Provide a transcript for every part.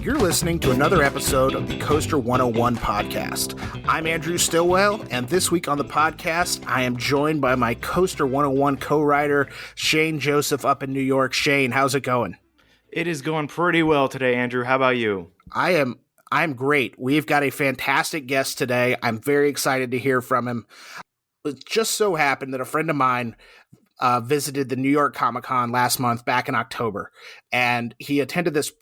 You're listening to another episode of the Coaster101 podcast. I'm Andrew Stillwell, and this week on the podcast, I am joined by my Coaster101 co-writer, Shane Joseph, up in New York. Shane, how's it going? It is going pretty well today, Andrew. How about you? I'm great. We've got a fantastic guest today. I'm very excited to hear from him. It just so happened that a friend of mine visited the New York Comic-Con last month back in October, and he attended this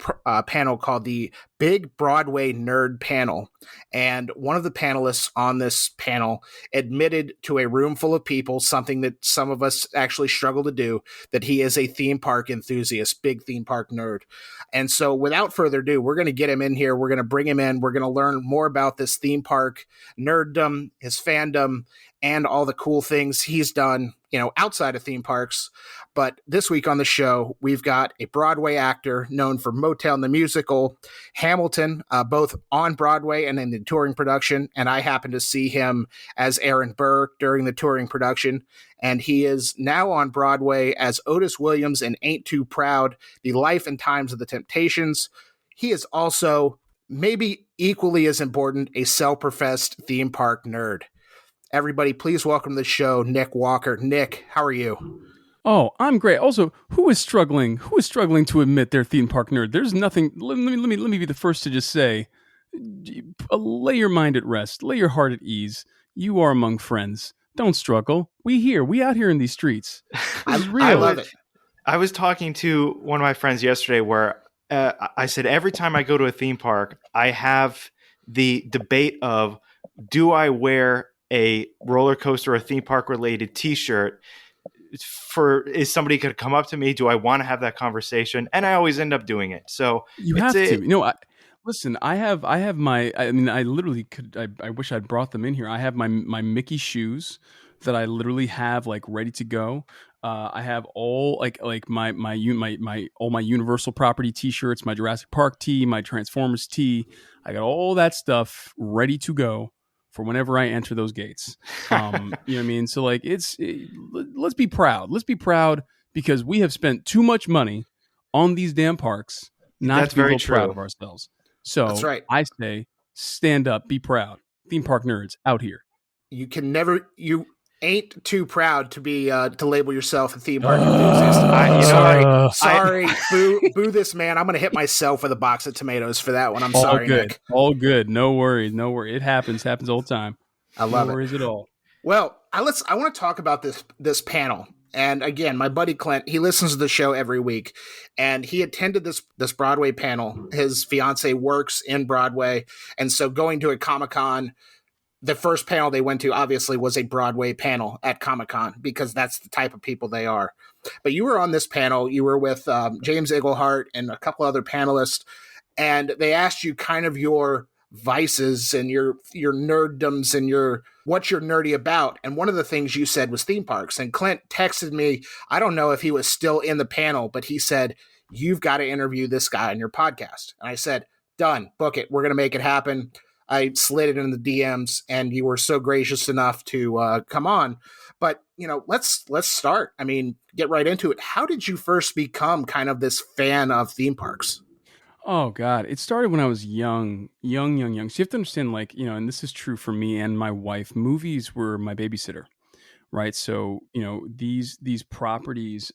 panel called the Big Broadway Nerd Panel. And one of the panelists on this panel admitted to a room full of people, something that some of us actually struggle to do, that he is a theme park enthusiast, big theme park nerd. And so without further ado, we're going to get him in here. We're going to bring him in. We're going to learn more about this theme park nerddom, his fandom, and all the cool things he's done, outside of theme parks. But this week on the show, we've got a Broadway actor known for Motown the Musical, Hamilton, both on Broadway and in the touring production. And I happened to see him as Aaron Burr during the touring production. And he is now on Broadway as Otis Williams in Ain't Too Proud, The Life and Times of the Temptations. He is also, maybe equally as important, a self-professed theme park nerd. Everybody, please welcome to the show, Nik Walker. Nik, how are you? Oh, I'm great. Also, who is struggling to admit they're theme park nerd? There's nothing. Let me be the first to just say, lay your mind at rest, lay your heart at ease. You are among friends. Don't struggle. We out here in these streets. I love it. I was talking to one of my friends yesterday where I said every time I go to a theme park, I have the debate of, do I wear a roller coaster or theme park related t-shirt is somebody could come up to me? Do I want to have that conversation? And I always end up doing it. So you have to, listen, I have my, I literally could, I wish I'd brought them in here. I have my Mickey shoes that I literally have like ready to go. I have all like my all my Universal property t-shirts, my Jurassic Park tee, my Transformers tee. I got all that stuff ready to go for whenever I enter those gates. You know what I mean? So like let's be proud. Let's be proud because we have spent too much money on these damn parks not to be real proud of ourselves. So that's right. I say stand up, be proud. Theme park nerds out here. You ain't too proud to be to label yourself a theme park enthusiast. Sorry, boo this man. I'm gonna hit myself with a box of tomatoes for that one. I'm sorry, Nik. All good. No worries. It happens all the time. I love it. No worries at all. Well, I want to talk about this panel. And again, my buddy Clint, he listens to the show every week, and he attended this Broadway panel. His fiance works in Broadway, and so going to a Comic-Con, the first panel they went to obviously was a Broadway panel at Comic-Con because that's the type of people they are. But you were on this panel. You were with James Iglehart and a couple other panelists, and they asked you kind of your vices and your nerddoms and what you're nerdy about. And one of the things you said was theme parks. And Clint texted me, I don't know if he was still in the panel, but he said, you've got to interview this guy on your podcast. And I said, done, book it. We're going to make it happen. I slid it in the DMs, and you were so gracious enough to come on. But, let's start. I mean, get right into it. How did you first become kind of this fan of theme parks? Oh, God. It started when I was young. So you have to understand, and this is true for me and my wife, movies were my babysitter, right? So, these properties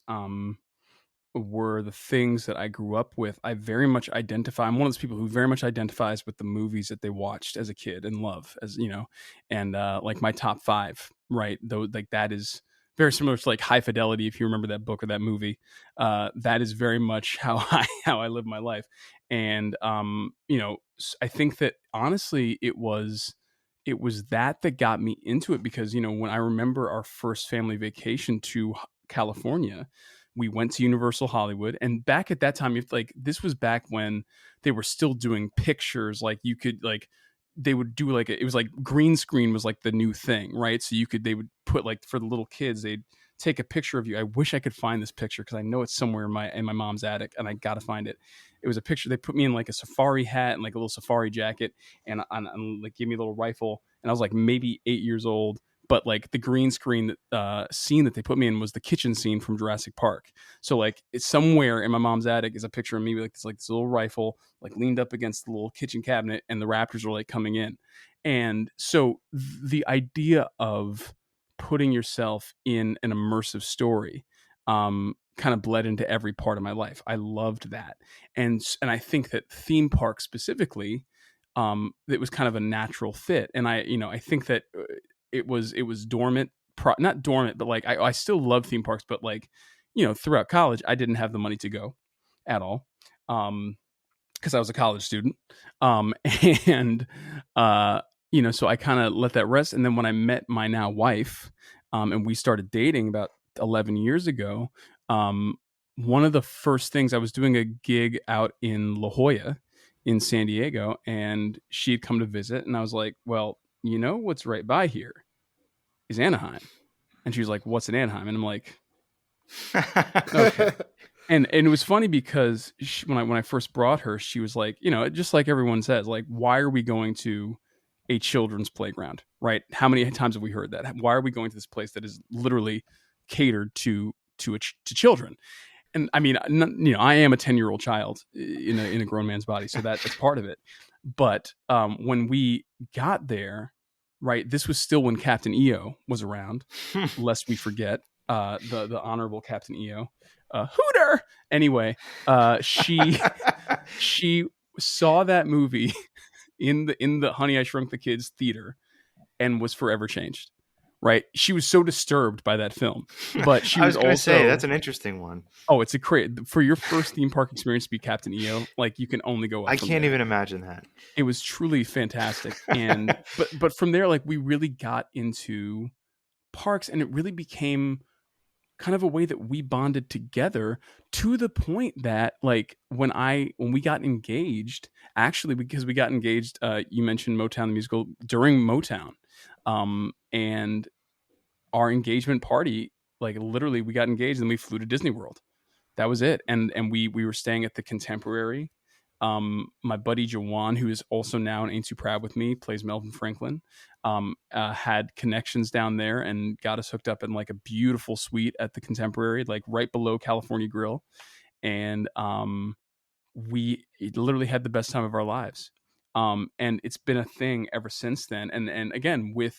were the things that I grew up with. I very much identify. I'm one of those people who very much identifies with the movies that they watched as a kid and love, and like my top 5, right? Though, like that is very similar to like High Fidelity, if you remember that book or that movie. That is very much how I live my life. And I think that honestly, it was that got me into it because when I remember our first family vacation to California, we went to Universal Hollywood, and back at that time, this was back when they were still doing pictures. Like you could they would do it was like green screen was like the new thing, right? So they would put for the little kids, they'd take a picture of you. I wish I could find this picture because I know it's somewhere in my mom's attic, and I gotta find it. It was a picture. They put me in like a safari hat and like a little safari jacket, and gave me a little rifle, and I was like maybe 8 years old. but like the green screen scene that they put me in was the kitchen scene from Jurassic Park. So like it's somewhere in my mom's attic is a picture of me with like this little rifle like leaned up against the little kitchen cabinet, and the raptors are like coming in. And so the idea of putting yourself in an immersive story kind of bled into every part of my life. I loved that. And I think that theme park specifically, it was kind of a natural fit. And I think that it was dormant, not dormant, but like I still love theme parks, but like, throughout college, I didn't have the money to go at all. Because I was a college student. And so I kind of let that rest. And then when I met my now wife, and we started dating about 11 years ago, one of the first things, I was doing a gig out in La Jolla in San Diego, and she had come to visit, and I was like, well, what's right by here is Anaheim. And she was like, what's in Anaheim? And I'm like, okay. And it was funny because when I first brought her, she was like, just like everyone says, like, why are we going to a children's playground, right? How many times have we heard that? Why are we going to this place that is literally catered to children? And I mean, I am a 10-year-old child in a grown man's body, so that's part of it. But when we got there, right, this was still when Captain E.O was around, lest we forget the honorable Captain E.O. Hooter. Anyway, she saw that movie in the Honey, I Shrunk the Kids theater and was forever changed. Right? She was so disturbed by that film, but she was going to also say that's an interesting one. Oh, it's a great for your first theme park experience to be Captain EO. Like you can only go up. I can't even imagine that. It was truly fantastic, and but from there, like we really got into parks, and it really became kind of a way that we bonded together, to the point that like when we got engaged, actually because we got engaged, you mentioned Motown the musical, during Motown, and our engagement party, like literally we got engaged and we flew to Disney World. That was it. And we were staying at the Contemporary. My buddy Jawan, who is also now in Ain't Too Proud with me, plays Melvin Franklin, had connections down there and got us hooked up in like a beautiful suite at the Contemporary, like right below California Grill. And we literally had the best time of our lives. And it's been a thing ever since then. And again, with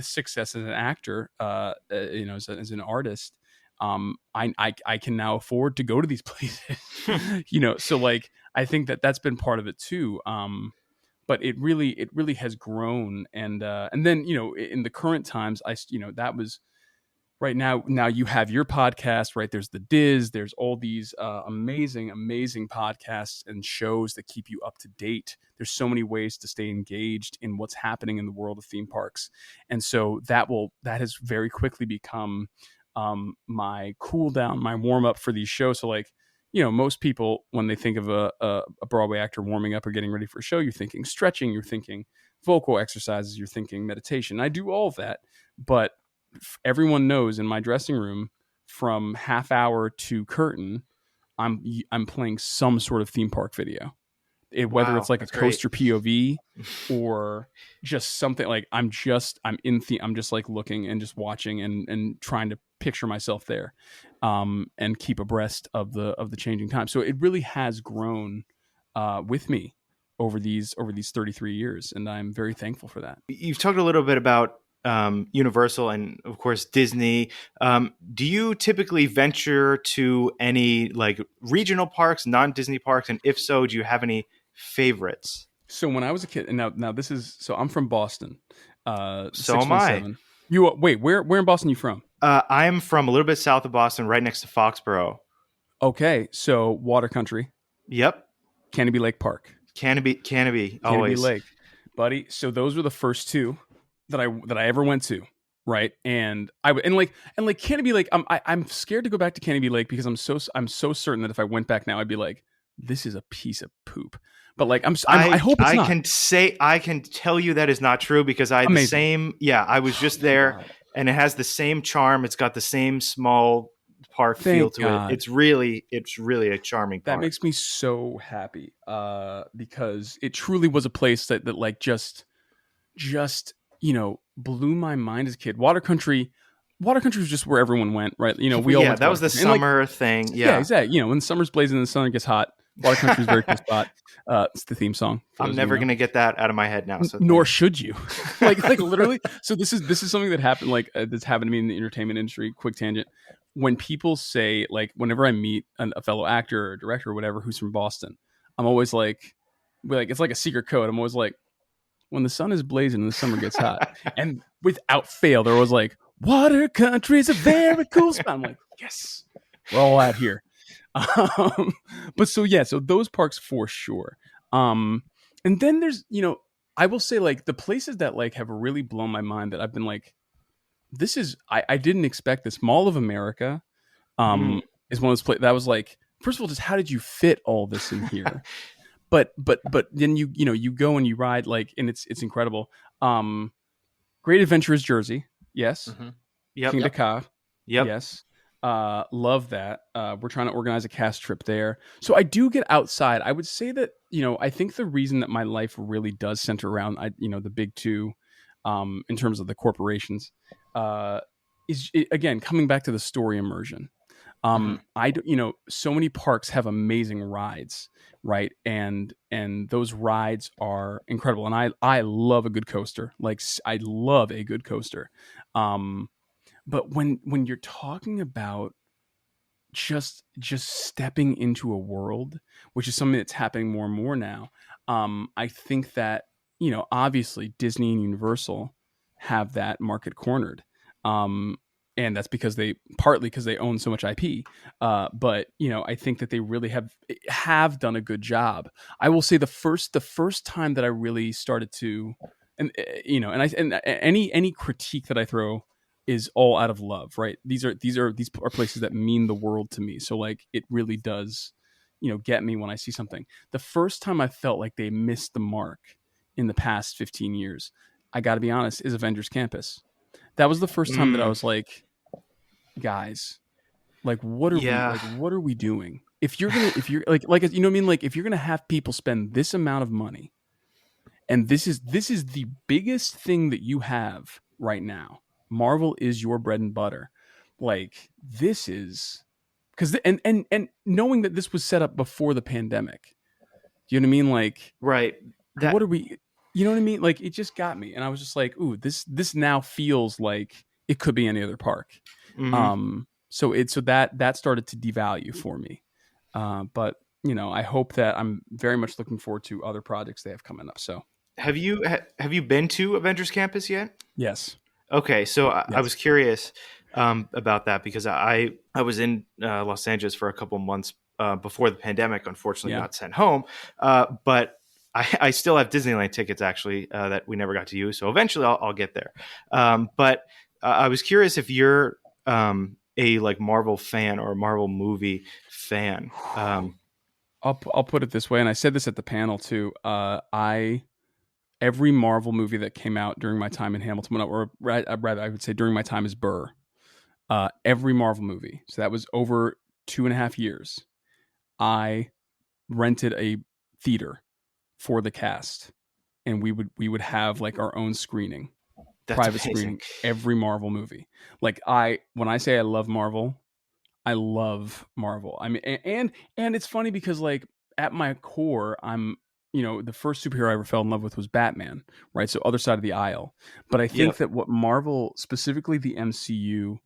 success as an actor, as an artist, I can now afford to go to these places, so like, I think that's been part of it too. But it really has grown. And then, in the current times, that was right now you have your podcast, right? There's the Diz, there's all these amazing podcasts and shows that keep you up to date. There's so many ways to stay engaged in what's happening in the world of theme parks. And so that has very quickly become my cool down, my warm up for these shows. So like, most people, when they think of a Broadway actor warming up or getting ready for a show, you're thinking stretching, you're thinking vocal exercises, you're thinking meditation. I do all of that, but everyone knows in my dressing room, from half hour to curtain, I'm playing some sort of theme park video. Whether it's like a coaster POV or just something like I'm just like looking and just watching and trying to picture myself there, and keep abreast of the changing time. So it really has grown with me over these 33 years, and I'm very thankful for that. You've talked a little bit about Universal and of course Disney. Do you typically venture to any like regional parks, non-Disney parks? And if so, do you have any favorites? So when I was a kid, and now this is, so I'm from Boston. So am I. Wait, where in Boston are you from? I'm from a little bit south of Boston, right next to Foxborough. Okay, so water country. Yep. Canobie Lake Park. Canobie, always. Lake, buddy. So those were the first two that I ever went to, right? And Canobie Lake. I'm scared to go back to Canobie Lake because I'm so certain that if I went back now, I'd be like, this is a piece of poop. But like I hope it's not. I can tell you that is not true because I had the same. Yeah, I was just there, and it has the same charm. It's got the same small park feel to it. It's really a charming park. That makes me so happy because it truly was a place that like just blew my mind as a kid. Water Country was just where everyone went, right? We all Yeah, went to that Water was the Country. And, like, summer thing. yeah, Yeah. exactly. When the summer's blazing and the sun gets hot, Water Country is a very cool spot. It's the theme song. For I'm those of you never who know. going to get that out of my head now. So Nor thanks. should you. like literally. So this is something that happened. That's happened to me in the entertainment industry. Quick tangent. When people say, like, whenever I meet a fellow actor or director or whatever who's from Boston, I'm always like, it's like a secret code. I'm always like, when the sun is blazing and the summer gets hot, and without fail, there was like, Water Country is a very cool spot. I'm like, yes, we're all out here. But so those parks for sure. And then there's, I will say, like, the places that, like, have really blown my mind that I've been like, this is, I didn't expect this. Mall of America, Mm. is one of those places that was like, first of all, just how did you fit all this in here? But then you go and you ride, like, and it's incredible. Great Adventures Jersey, yes. Mm-hmm. Yep. King Dakar, Yep. yes. Love that. We're trying to organize a cast trip there. So I do get outside. I would say that, I think the reason that my life really does center around, the big two, in terms of the corporations, again, coming back to the story immersion. So many parks have amazing rides, right? And those rides are incredible. And I love a good coaster. Like, I love a good coaster. But when you're talking about just stepping into a world, which is something that's happening more and more now, I think that, obviously Disney and Universal have that market cornered. And that's partly because they own so much IP. But I think that they really have done a good job. I will say the first time that I really started to, and any critique that I throw is all out of love, right? These are places that mean the world to me. So, like, it really does, get me when I see something. The first time I felt like they missed the mark in the past 15 years, I got to be honest, is Avengers Campus. That was the first time that I was like, guys, like, what are we doing? If you're like, you know what I mean? Like, if you're going to have people spend this amount of money, and this is the biggest thing that you have right now, Marvel is your bread and butter. Like, this is, because, and knowing that this was set up before the pandemic, do you know what I mean? Like, Right. what are we, you know what I mean? Like, it just got me. And I was just like, ooh, this now feels like it could be any other park. Mm-hmm. So that started to devalue for me. But I hope that I'm very much looking forward to other projects they have coming up. So Have you been to Avengers Campus yet? yes. Okay, so I Yes. was curious about that because I was in Los Angeles for a couple months before the pandemic. Unfortunately, got sent home, but I still have Disneyland tickets actually that we never got to use. So eventually, I'll get there. But I was curious if you're a like Marvel fan or a Marvel movie fan. I'll put it this way, and I said this at the panel too. Every Marvel movie that came out during my time in Hamilton, or rather, I would say during my time as Burr, every Marvel movie. So that was over 2.5 years. I rented a theater for the cast, and we would have, like, our own screening, That's private amazing. screening, every Marvel movie. Like, when I say I love Marvel, I love Marvel. I mean, and it's funny because, like, at my core, I'm, the first superhero I ever fell in love with was Batman, right? So other side of the aisle. But I think that what Marvel, specifically the MCU,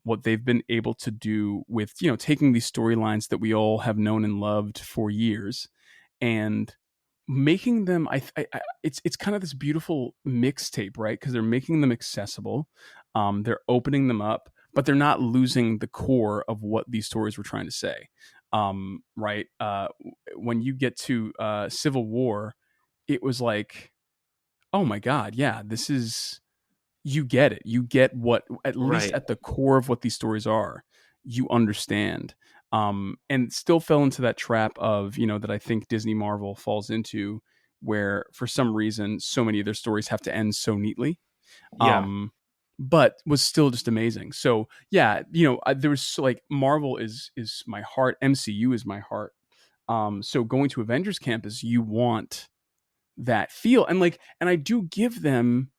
what they've been able to do with, taking these storylines that we all have known and loved for years and making them, it's kind of this beautiful mixtape, right? Because they're making them accessible. They're opening them up, but they're not losing the core of what these stories were trying to say. Right. When you get to Civil War, it was like, oh my God, yeah, this is, you get it. You get what, at least Right. at the core of what these stories are, you understand. And still fell into that trap of, that I think Disney Marvel falls into, where for some reason, so many of their stories have to end so neatly. Yeah. But was still just amazing. So yeah, there was, like, Marvel is my heart. MCU is my heart. So going to Avengers Campus, you want that feel, and I do give them,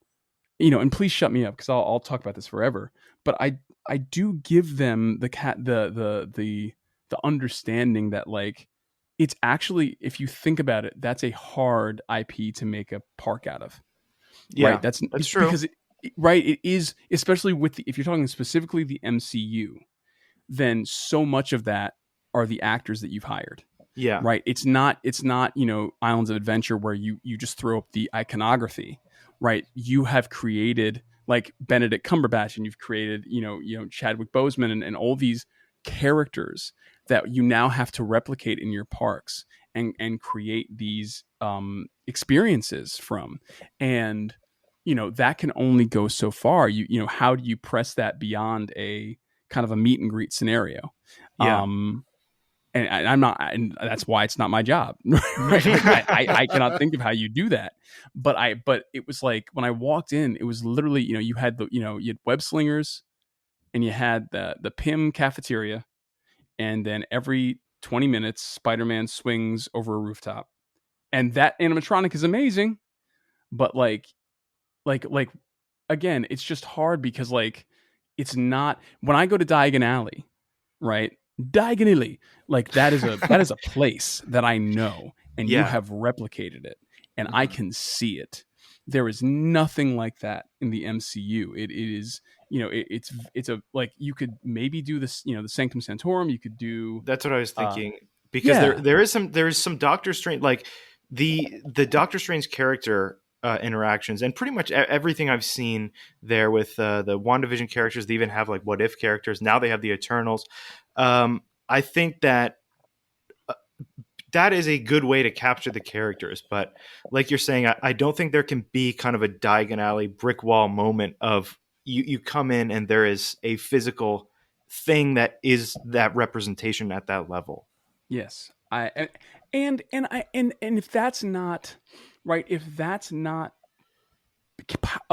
and please shut me up because I'll talk about this forever. But I do give them the understanding that like it's actually, if you think about it, that's a hard IP to make a park out of, right? Yeah, that's It's true. because right, it is, especially with if you're talking specifically the MCU, then so much of that are the actors that you've hired, Yeah, right? It's not Islands of Adventure where you just throw up the iconography, right? You have created like Benedict Cumberbatch, and you've created Chadwick Boseman, and all these characters that you now have to replicate in your parks and create these experiences from. And that can only go so far. How do you press that beyond a kind of a meet and greet scenario? yeah. And I'm not, and that's why it's not my job, right? Like I cannot think of how you do that, but it was like when I walked in, it was literally, you had you had web slingers, and you had the PIM cafeteria, and then every 20 minutes, Spider-Man swings over a rooftop, and that animatronic is amazing, but like again, it's just hard because like it's not, when I go to Diagon Alley, right? Diagonally, like that is a place that I know, and you Yeah. have replicated it, and I Mhm. can see it. There is nothing like that in the MCU. It is, it's a, like, you could maybe do this, the Sanctum Sanctorum. You could do, That's what I was uh, thinking, because yeah, there is some Doctor Strange, like the Doctor Strange character interactions, and pretty much everything I've seen there with the WandaVision characters. They even have like what if characters. Now they have the Eternals. I think that that is a good way to capture the characters. But like you're saying, I don't think there can be kind of a Diagon Alley brick wall moment of you come in and there is a physical thing that is that representation at that level. yes, and if that's not right, if that's not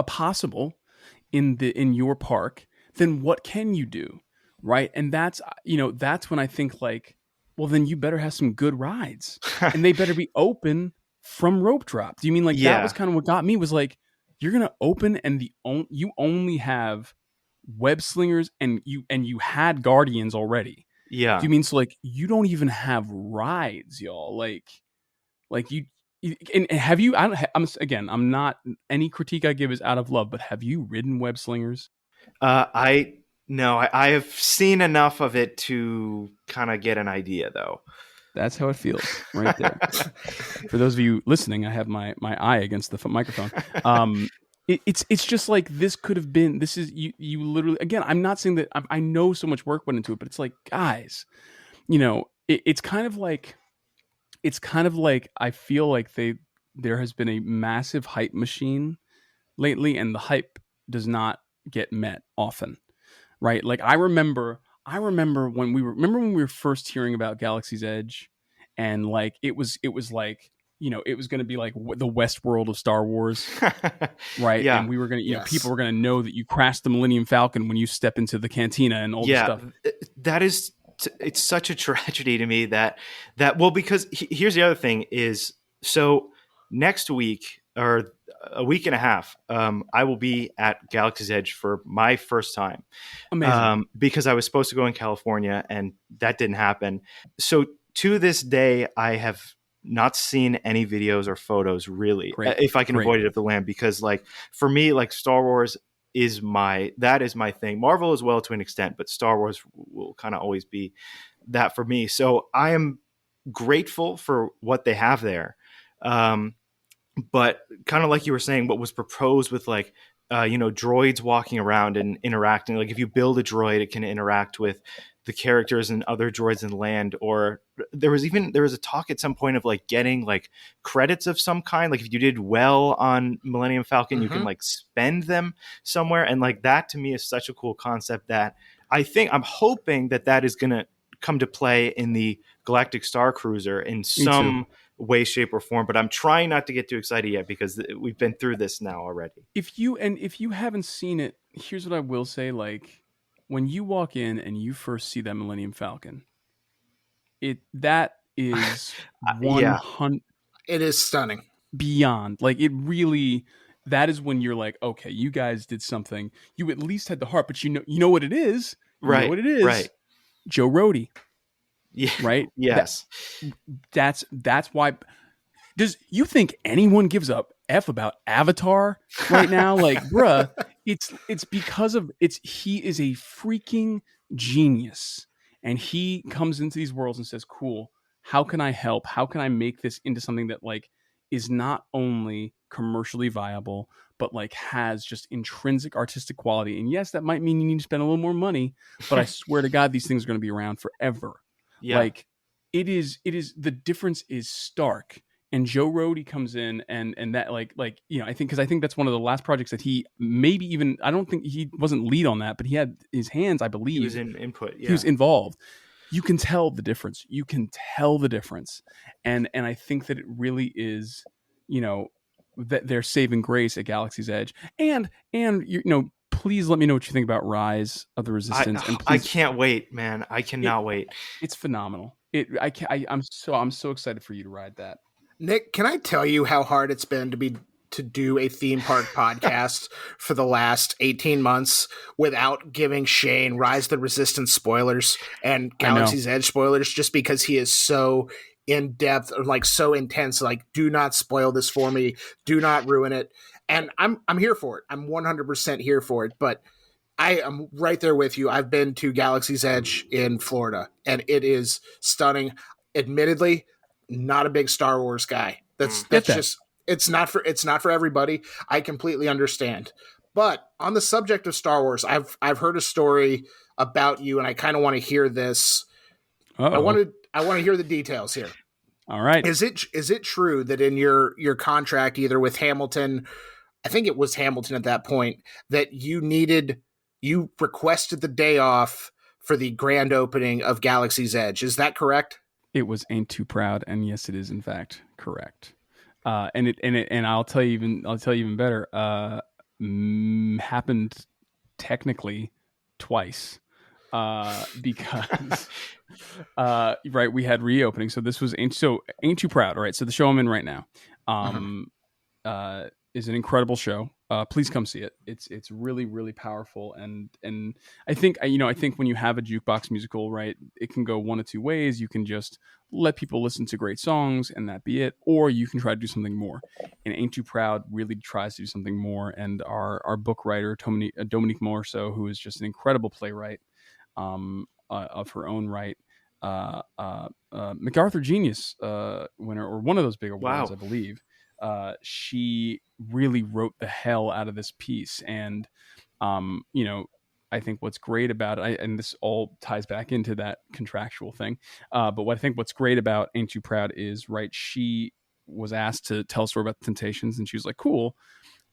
possible in your park, then what can you do, right? And that's when I think like, well, then you better have some good rides, and they better be open from rope drop. Do you mean like that was Yeah, kind of what got me, was like, you're gonna open and you only have web slingers, and you had guardians already. Do yeah. you mean, so like you don't even have rides, y'all? Like and have you? I don't. I'm not. Any critique I give is out of love, but have you ridden web slingers? I no, I have seen enough of it to kind of get an idea, though. That's how it feels right there. For those of you listening, I have my eye against the microphone. It's just like, this could have been. This is you literally. Again, I'm not saying that I know so much work went into it, but it's like, guys, it's kind of like, I feel like there has been a massive hype machine lately, and the hype does not get met often, right? Like I remember when we were first hearing about Galaxy's Edge, and like it was like, it was going to be like the West World of Star Wars, right? Yeah, And we were going to, people Yes. were going to know that you crashed the Millennium Falcon when you step into the cantina and all this yeah. stuff. That is, it's such a tragedy to me that well, because here's the other thing is, so next week or a week and a half, I will be at Galaxy's Edge for my first time, Amazing. because I was supposed to go in California and that didn't happen. So to this day, I have not seen any videos or photos, really, Great. if I can Great. avoid it, of the land, because like for me, like Star Wars is my thing. Marvel as well to an extent, but Star Wars will kind of always be that for me. So I am grateful for what they have there. Um, but kind of like you were saying, what was proposed with like droids walking around and interacting, like if you build a droid, it can interact with the characters and other droids in land. Or there was a talk at some point of like getting like credits of some kind, like if you did well on Millennium Falcon, you can Mm-hmm. like spend them somewhere. And like that to me is such a cool concept that I'm hoping that is going to come to play in the Galactic Star Cruiser in Me too. some way, shape, or form. But I'm trying not to get too excited yet, because we've been through this now already. If you haven't seen it, here's what I will say: like, when you walk in and you first see that Millennium Falcon, that is Yeah, 100 It is stunning. beyond. Like, it really, that is when you're like, okay, you guys did something. You at least had the heart, but you know what it is. You know Right. what it is. Right. Joe Rohde, Yeah. right? Yes. That's why. Does you think anyone gives a F about Avatar right now? Like, bruh, it's because of he is a freaking genius. And he comes into these worlds and says, cool, how can I help? How can I make this into something that like is not only commercially viable, but like has just intrinsic artistic quality? And yes, that might mean you need to spend a little more money, but I swear to God, these things are going to be around forever. Yeah. Like it is the difference is stark. And Joe Rohde comes in and that like I think that's one of the last projects that he maybe even I don't think he wasn't lead on that, but he had his hands, I believe. He was in input. Yeah. He was involved. You can tell the difference. And I think that it really is, that they're saving grace at Galaxy's Edge. And please let me know what you think about Rise of the Resistance. I can't wait, man. I cannot wait. It's phenomenal. I'm so excited for you to ride that. Nick, can I tell you how hard it's been to do a theme park podcast for the last 18 months without giving Shane Rise of the Resistance spoilers and Galaxy's Edge spoilers, just because he is so in depth or like so intense. Like, do not spoil this for me. Do not ruin it. And I'm here for it. I'm 100% here for it. But I am right there with you. I've been to Galaxy's Edge in Florida, and it is stunning. Admittedly, not a big Star Wars guy. That's just it's not for everybody. I completely understand. But on the subject of Star Wars, I've heard a story about you, and I kind of want to hear this. I want to hear the details here. All right. Is it true that in your contract, either with Hamilton, I think it was Hamilton at that point, that you requested the day off for the grand opening of Galaxy's Edge? Is that correct? It was Ain't Too Proud, and yes, it is in fact correct. And I'll tell you even better. Happened technically twice, because right, we had reopening. So this was Ain't Too Proud. All right, so the show I'm in right now, is an incredible show. Please come see it. It's really, really powerful. And I think when you have a jukebox musical, right, it can go one of two ways. You can just let people listen to great songs and that be it, or you can try to do something more. And Ain't Too Proud really tries to do something more. And our book writer, Dominique Morceau, who is just an incredible playwright of her own right, MacArthur Genius winner, or one of those big awards, I believe. She really wrote the hell out of this piece. And, I think what's great about it, and this all ties back into that contractual thing. But what I think what's great about Ain't Too Proud is, right, she was asked to tell a story about the Temptations, and she was like, cool,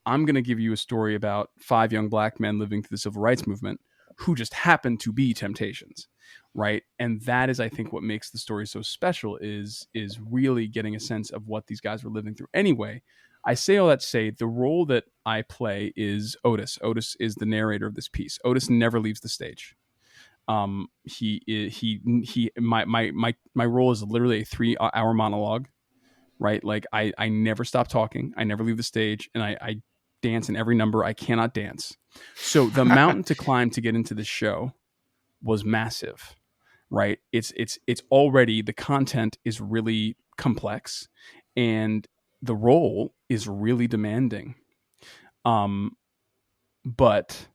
I'm going to give you a story about 5 young black men living through the civil rights movement who just happen to be Temptations. Right. And that is, I think, what makes the story so special is really getting a sense of what these guys were living through. Anyway, I say all that to say the role that I play is Otis. Otis is the narrator of this piece. Otis never leaves the stage. My role is literally a 3-hour monologue, right? Like I never stop talking. I never leave the stage, and I dance in every number. I cannot dance. So the mountain to climb to get into the show was massive, right? It's already, the content is really complex, and the role is really demanding. But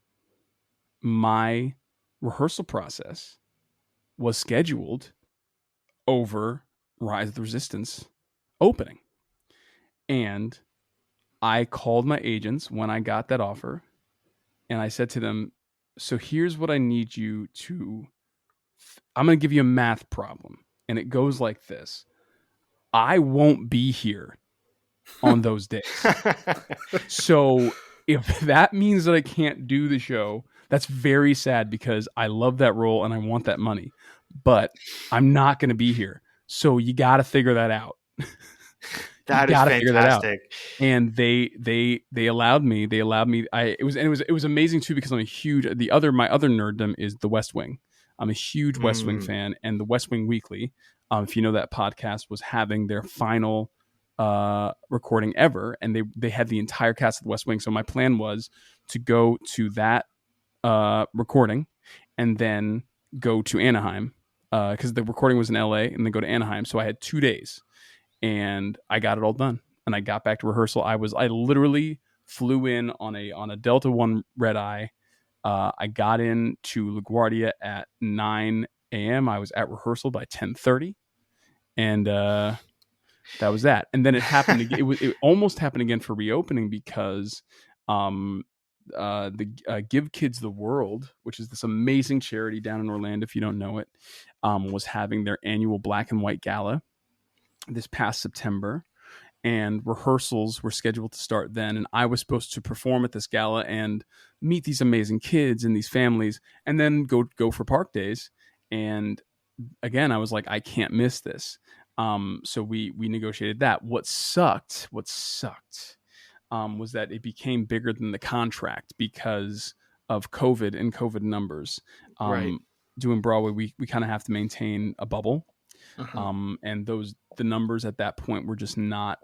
my rehearsal process was scheduled over Rise of the Resistance opening. And I called my agents when I got that offer, and I said to them, so here's what I need you to, I'm going to give you a math problem. And it goes like this. I won't be here on those days. So if that means that I can't do the show, that's very sad, because I love that role and I want that money, but I'm not going to be here. So you got to figure that out. That is fantastic. And they allowed me. It was amazing too, because I'm a huge, my other nerddom is the West Wing. I'm a huge West Wing fan, and the West Wing Weekly, if you know that podcast, was having their final recording ever, and they had the entire cast of the West Wing. So my plan was to go to that recording and then go to Anaheim because the recording was in LA, and then go to Anaheim. So I had 2 days, and I got it all done. And I got back to rehearsal. I literally flew in on a Delta One red eye. I got in to LaGuardia at 9 a.m. I was at rehearsal by 10:30, and that was that. And then it happened. It almost happened again for reopening because the Give Kids the World, which is this amazing charity down in Orlando, if you don't know it, was having their annual Black and White Gala this past September. And rehearsals were scheduled to start then, and I was supposed to perform at this gala and meet these amazing kids and these families, and then go for park days. And again, I was like, I can't miss this. So we negotiated that. What sucked was that it became bigger than the contract because of COVID and COVID numbers. Right. Doing Broadway, we kind of have to maintain a bubble. And the numbers at that point were just not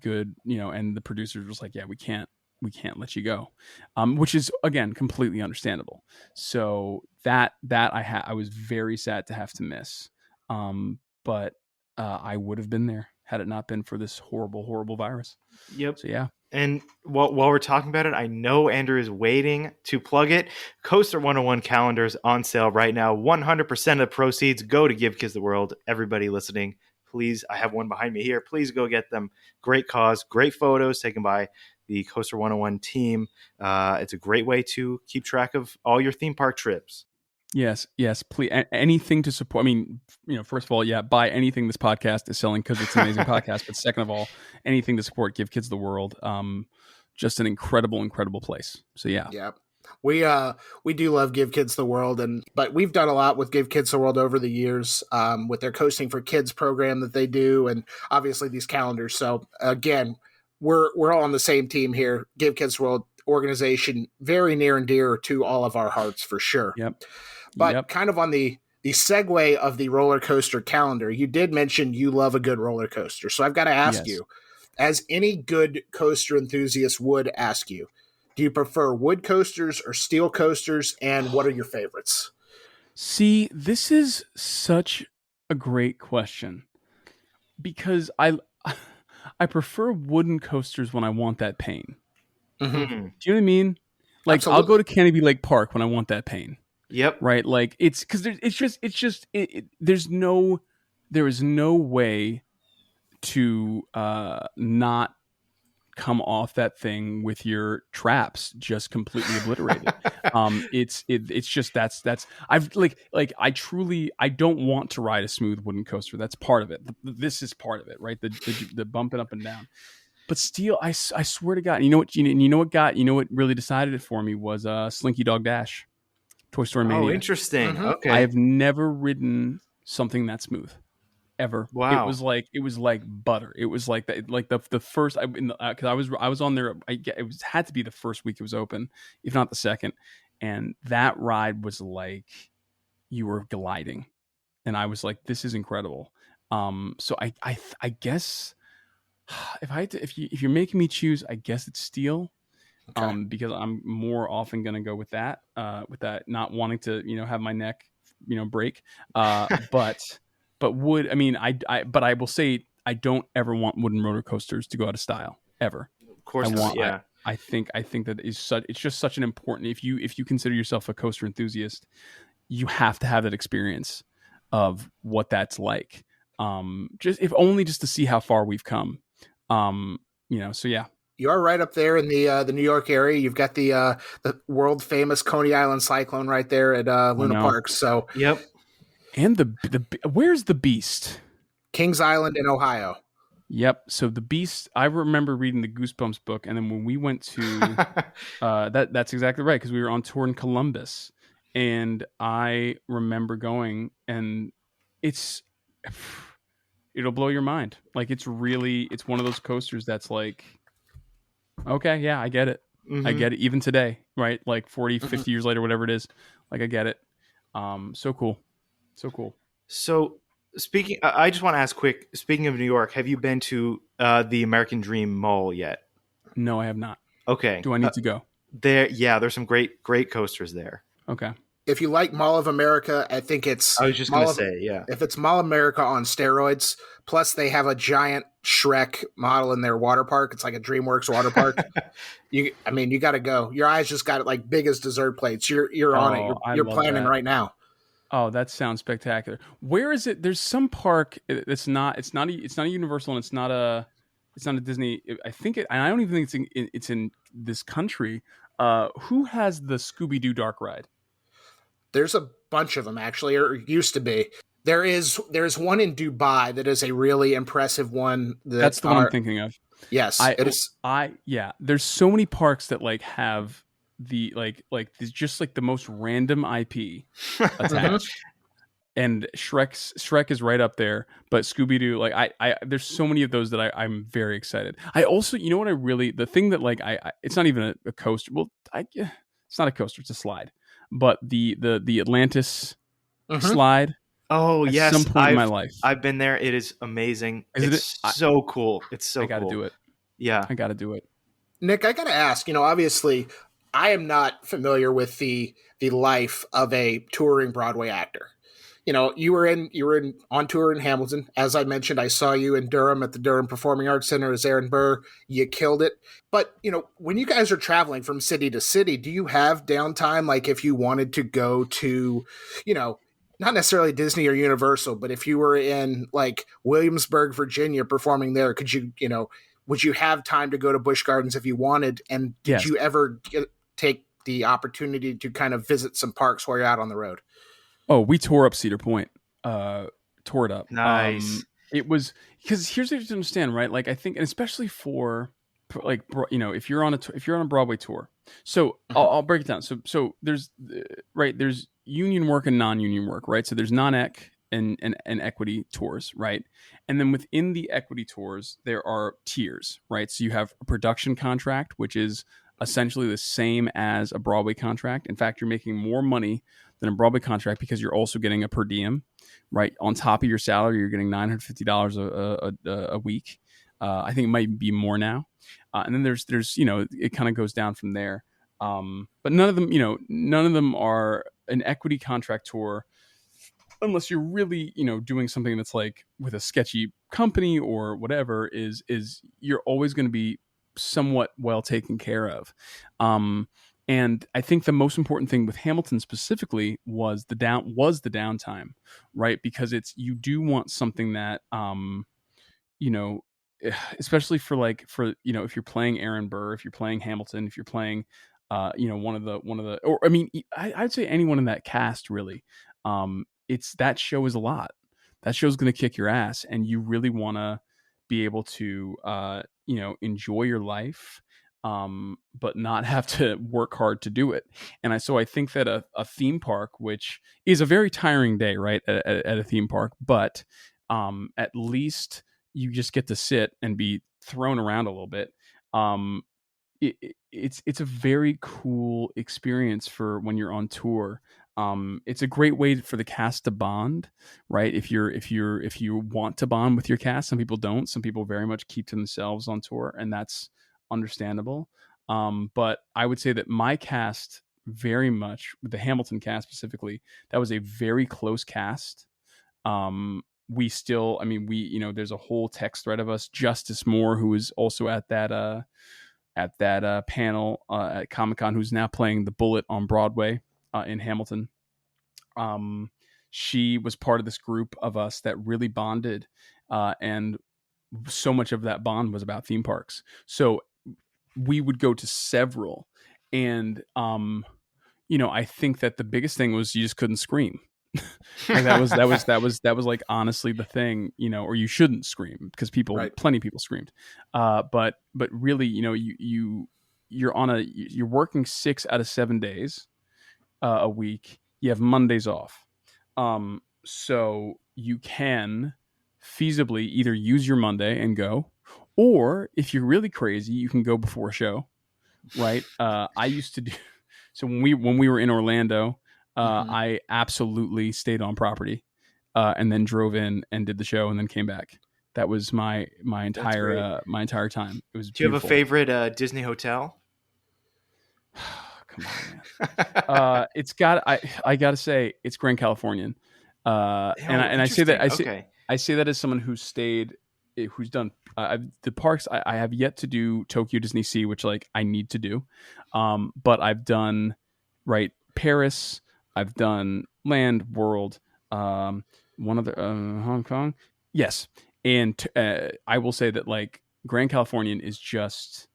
good, and the producers was like, yeah, we can't let you go, which is again completely understandable. So that I was very sad to have to miss, but I would have been there had it not been for this horrible virus. Yep. So yeah. And while we're talking about it, I know Andrew is waiting to plug it. Coaster101 calendars on sale right now. 100% of the proceeds go to Give Kids the World. Everybody listening, please, I have one behind me here. Please go get them. Great cause, great photos taken by the Coaster101 team. It's a great way to keep track of all your theme park trips. Yes, please. Anything to support. I mean, first of all, yeah, buy anything this podcast is selling because it's an amazing podcast. But second of all, anything to support Give Kids the World. Just an incredible place. So yeah. Yeah. We do love Give Kids the World, but we've done a lot with Give Kids the World over the years, with their Coasting for Kids program that they do, and obviously these calendars. So again, we're all on the same team here. Give Kids the World organization, very near and dear to all of our hearts for sure. Yep. But kind of on the segue of the roller coaster calendar, you did mention you love a good roller coaster. So I've got to ask you, as any good coaster enthusiast would ask you, do you prefer wood coasters or steel coasters, and what are your favorites? See, this is such a great question because I prefer wooden coasters when I want that pain. Mm-hmm. Do you know what I mean? Like, absolutely. I'll go to Canobie Lake Park when I want that pain. Yep. Right. Like it's because there is no way to not come off that thing with your traps just completely obliterated. It's just that's I've I don't want to ride a smooth wooden coaster. That's part of it. This is part of it, right? The bumping up and down. But steel, I swear to God, you know what really decided it for me was Slinky Dog Dash. Toy Story Mania. Oh, interesting. Mm-hmm. Okay. I have never ridden something that smooth, ever. Wow. It was like butter. It was like that. Like the first, because I was on there. Had to be the first week it was open, if not the second. And that ride was like you were gliding, and I was like, this is incredible. So I guess if you're making me choose, I guess it's steel. Okay. Because I'm more often going to go with that, not wanting to, have my neck, break. But wood, I mean, but I will say I don't ever want wooden roller coasters to go out of style ever. Of course not. Yeah. I think that it's just such an important, if you consider yourself a coaster enthusiast, you have to have that experience of what that's like. Just to see how far we've come. So yeah. You are right up there in the New York area. You've got the world famous Coney Island Cyclone right there at Luna Park. So yep. And the where's the Beast? Kings Island in Ohio. Yep. So the Beast. I remember reading the Goosebumps book, and then when we went to that's exactly right, because we were on tour in Columbus, and I remember going, and it'll blow your mind. Like it's one of those coasters that's like. Okay, yeah, I get it. Mm-hmm. I get it even today, right? Like 40, 50 years later, whatever it is. Like I get it. So cool. So I just want to ask quick. Speaking of New York, have you been to the American Dream Mall yet? No, I have not. Okay. Do I need to go? There's some great coasters there. Okay. If you like Mall of America, I think it's I was just gonna say, yeah. If it's Mall of America on steroids, plus they have a giant Shrek model in their water park. It's like a DreamWorks water park. You got to go. Your eyes just got it like big as dessert plates. You're on it. I You're love planning that. right now. Oh, that sounds spectacular. Where is it? There's some park. It's not a Universal, and it's not a Disney. I think it. And I don't even think it's in this country. Who has the Scooby Doo Dark Ride? There's a bunch of them actually, or used to be. There's one in Dubai that is a really impressive one. That's the one I'm thinking of. Yes, it is. Yeah. There's so many parks that like have the just like the most random IP attached. And Shrek is right up there, but Scooby Doo, like I there's so many of those that I'm very excited. I also, you know what, the thing that like I it's not even a coaster. Well, it's not a coaster, it's a slide. But the Atlantis slide. Oh at yes, some point in my life, I've been there. It is amazing. It's so cool. It's so. I got to cool. do it. Yeah, I got to do it. Nick, I got to ask. Obviously, I am not familiar with the life of a touring Broadway actor. You were on tour in Hamilton. As I mentioned, I saw you in Durham at the Durham Performing Arts Center as Aaron Burr. You killed it. But, when you guys are traveling from city to city, do you have downtime? Like if you wanted to go to, not necessarily Disney or Universal, but if you were in like Williamsburg, Virginia, performing there, could you, would you have time to go to Busch Gardens if you wanted? And did you ever take the opportunity to kind of visit some parks while you're out on the road? Oh, we tore up Cedar Point. Tore it up. Nice. It was because here's what you understand, right? Like I think, and especially for like if you're on a Broadway tour. So I'll break it down. So there's there's union work and non-union work, right? So there's non-ec and equity tours, right? And then within the equity tours, there are tiers, right? So you have a production contract, which is essentially the same as a Broadway contract. In fact, you're making more money than a Broadway contract because you're also getting a per diem, right? On top of your salary, you're getting $950 a week. I think it might be more now. And then there's it kind of goes down from there. But none of them are an equity contract tour unless you're really, doing something that's like with a sketchy company or whatever, is you're always going to be somewhat well taken care of. And I think the most important thing with Hamilton specifically was the downtime, right? Because you do want something that, especially for if you're playing Aaron Burr, if you're playing Hamilton, if you're playing, one of the, or I mean, I'd say anyone in that cast really, it's that show is a lot. That show's going to kick your ass, and you really want to be able to, enjoy your life, but not have to work hard to do it. And I think that a theme park, which is a very tiring day, right, at a theme park, but at least you just get to sit and be thrown around a little bit. It's a very cool experience for when you're on tour. It's a great way for the cast to bond, right? If you want to bond with your cast, some people don't. Some people very much keep to themselves on tour, and that's understandable. But I would say that my cast, very much with the Hamilton cast specifically, that was a very close cast. We still, there's a whole text thread of us. Justice Moore, who was also at that panel at Comic-Con, who's now playing the Bullet on Broadway in Hamilton. She was part of this group of us that really bonded, and so much of that bond was about theme parks. So we would go to several, and I think that the biggest thing was you just couldn't scream. Like that was like honestly the thing, or you shouldn't scream because plenty of people screamed. But really, you're working 6 out of 7 days a week. You have Mondays off. So you can feasibly either use your Monday and go, or if you're really crazy, you can go before a show, right? I used to do, so when we were in Orlando, I absolutely stayed on property. and then drove in and did the show and then came back. That was my entire time. It was Do you beautiful. have a favorite Disney hotel? Come on, man. It's got I gotta say it's Grand Californian. And I say that I say that as someone who's stayed, who's done the parks. I have yet to do Tokyo Disney Sea, which like I need to do. But I've done Paris. I've done Land, World. One other Hong Kong. Yes, and I will say that like Grand Californian is just.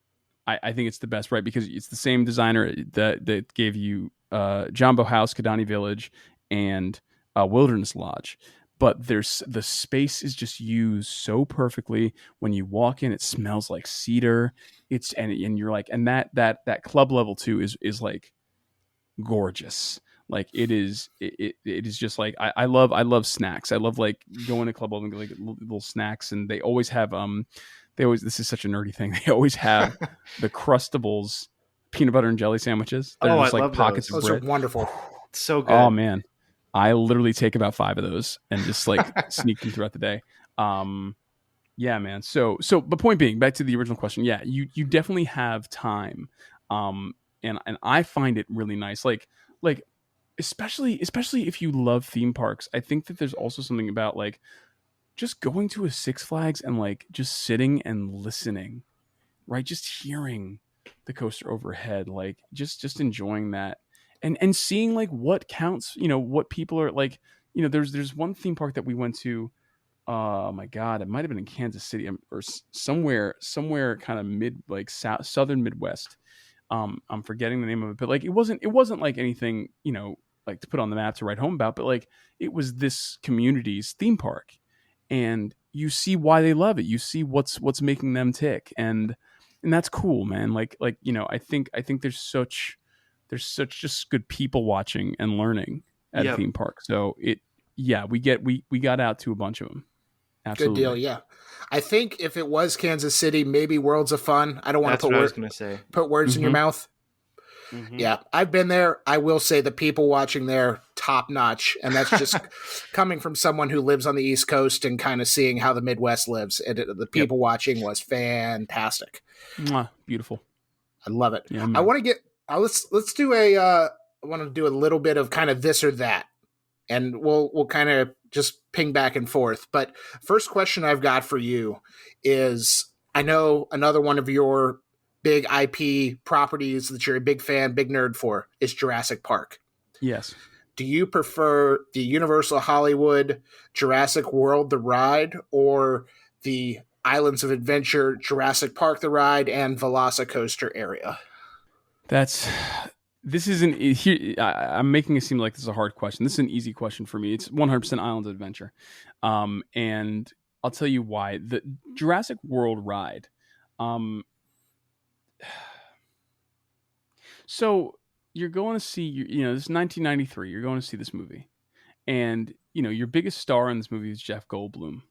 I think it's the best, right? Because it's the same designer that gave you Jambo House, Kidani Village, and Wilderness Lodge. But the space is just used so perfectly. When you walk in, it smells like cedar. And you're like, and that club level too is like gorgeous. Like it is just like I love snacks. I love like going to club level and get like little snacks, and they always have this is such a nerdy thing. They always have the Crustables peanut butter and jelly sandwiches. They're just like pockets of bread. Those are wonderful. So good. Oh man. I literally take about 5 of those and just like sneak them throughout the day. Yeah, man. So but point being, back to the original question. Yeah, you definitely have time. And I find it really nice. Like especially if you love theme parks, I think that there's also something about like just going to a Six Flags and like just sitting and listening, right? Just hearing the coaster overhead, like just enjoying that and seeing like what counts, what people are like, there's one theme park that we went to. Oh my God, it might've been in Kansas City or somewhere kind of southern Midwest. I'm forgetting the name of it, but like, it wasn't like anything, like to put on the map to write home about, but like it was this community's theme park. And you see why they love it. You see what's making them tick, and that's cool, man. Like I think there's such just good people watching and learning at a theme park. So we got out to a bunch of them. Absolutely. Good deal. Yeah, I think if it was Kansas City, maybe Worlds of Fun. I don't want to put words in your mouth. Mm-hmm. Yeah, I've been there. I will say the people watching there, top notch. And that's just coming from someone who lives on the East Coast and kind of seeing how the Midwest lives. The people watching was fantastic. Mwah, beautiful. I love it. Yeah, I want to get, let's do I want to do a little bit of kind of this or that. And we'll kind of just ping back and forth. But first question I've got for you is, I know another one of your big IP properties that you're a big fan, big nerd for is Jurassic Park. Yes. Do you prefer the Universal Hollywood Jurassic World, the ride, or the Islands of Adventure, Jurassic Park, the ride, and Velocicoaster area? I'm making it seem like this is a hard question. This is an easy question for me. It's 100% Islands of Adventure. And I'll tell you why. The Jurassic World ride, so you're going to see, this is 1993. You're going to see this movie, and your biggest star in this movie is Jeff Goldblum,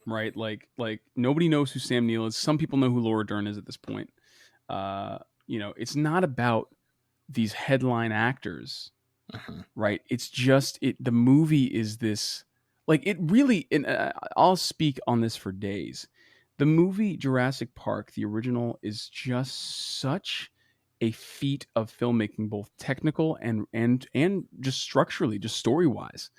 right? Like nobody knows who Sam Neill is. Some people know who Laura Dern is at this point. It's not about these headline actors, right? It's just the movie is this, like, it really. And I'll speak on this for days. The movie Jurassic Park, the original, is just such a feat of filmmaking, both technical and just structurally, just story wise.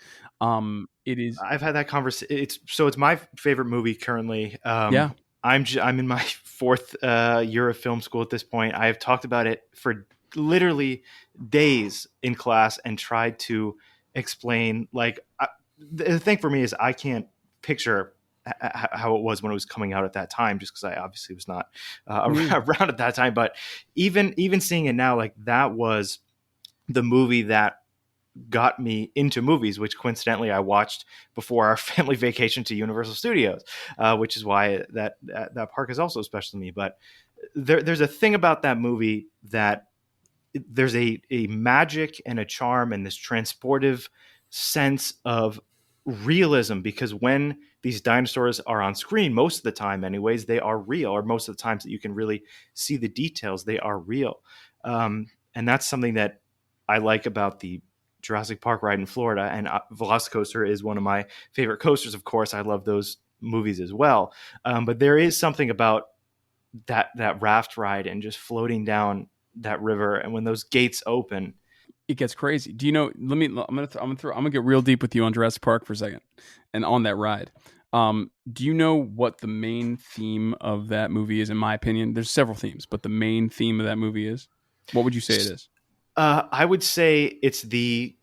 It is. I've had that conversation. It's my favorite movie currently. Yeah, I'm in my 4th year of film school at this point. I have talked about it for literally days in class and tried to explain. Like, the thing for me is I can't picture how it was when it was coming out at that time, just because I obviously was not around at that time. But even seeing it now, like, that was the movie that got me into movies, which coincidentally I watched before our family vacation to Universal Studios, which is why that park is also special to me. But there's a thing about that movie that there's a magic and a charm and this transportive sense of realism, because when these dinosaurs are on screen, most of the time anyways, they are real, or most of the times that you can really see the details, they are real. And that's something that I like about the Jurassic Park ride in Florida, and Velocicoaster is one of my favorite coasters. Of course, I love those movies as well. But there is something about that raft ride and just floating down that river, and when those gates open, it gets crazy. Do you know? I'm gonna get real deep with you on Jurassic Park for a second, and on that ride. Do you know what the main theme of that movie is? In my opinion, there's several themes, but the main theme of that movie is. What would you say it is? I would say it's the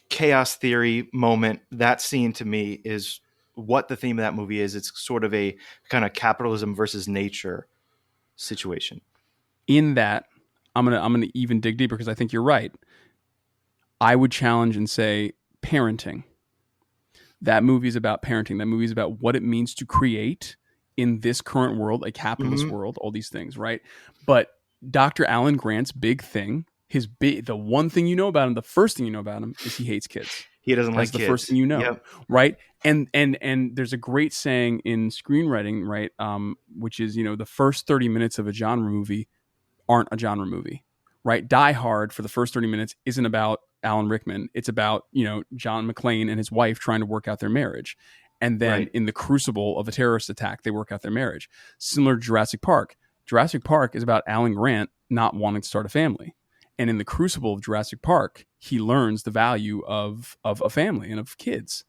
chaos theory moment. That scene to me is what the theme of that movie is. It's sort of a kind of capitalism versus nature situation. In that, I'm gonna even dig deeper because I think you're right. I would challenge and say parenting. That movie is about parenting. That movie is about what it means to create in this current world, a capitalist world, all these things, right? But Dr. Alan Grant's big thing, the one thing you know about him, the first thing you know about him is he hates kids. He doesn't like kids. That's the first thing you know, right? And there's a great saying in screenwriting, right? Which is, the first 30 minutes of a genre movie aren't a genre movie, right? Die Hard for the first 30 minutes isn't about Alan Rickman. It's about, John McClane and his wife trying to work out their marriage. And then in the crucible of a terrorist attack, they work out their marriage. Similar to Jurassic Park. Jurassic Park is about Alan Grant not wanting to start a family. And in the crucible of Jurassic Park, he learns the value of a family and of kids,